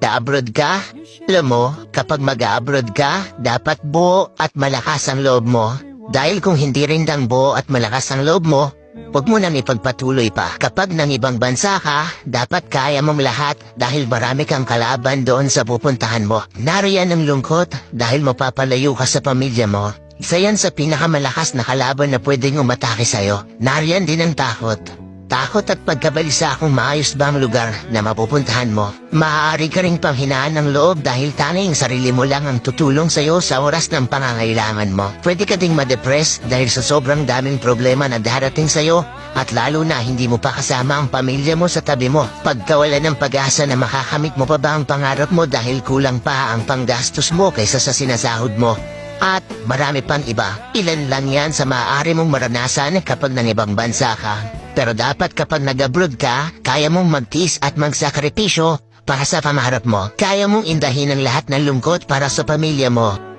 Abroad ka? Alam mo, kapag mag-abroad ka, dapat buo at malakas ang loob mo. Dahil kung hindi rin dang buo at malakas ang loob mo, huwag mo nang ipagpatuloy pa. Kapag nang ibang bansa ka, dapat kaya mong lahat dahil marami kang kalaban doon sa pupuntahan mo. Nariyan ang lungkot dahil mapapalayo ka sa pamilya mo. Isa yan sa pinakamalakas na kalaban na pwedeng umatake sa'yo. Nariyan din ang takot. Takot at pagkabalisa kung maayos ba ang lugar na mapupuntahan mo. Maaari ka ring panghinaan ng loob dahil tanging sarili mo lang ang tutulong sa'yo sa oras ng pangangailangan mo. Pwede ka ding ma-depress dahil sa sobrang daming problema na darating sa'yo at lalo na hindi mo pa kasama ang pamilya mo sa tabi mo. Pagkawala ng pag-asa na makakamit mo pa ba ang pangarap mo dahil kulang pa ang panggastos mo kaysa sa sinasahod mo. At marami pang iba. Ilan lang yan sa maaari mong maranasan kapag nang ibang bansa ka. Pero dapat kapag nag-abroad ka, kaya mong magtiis at magsakripisyo para sa pangarap mo. Kaya mong indahin ang lahat ng lungkot para sa pamilya mo.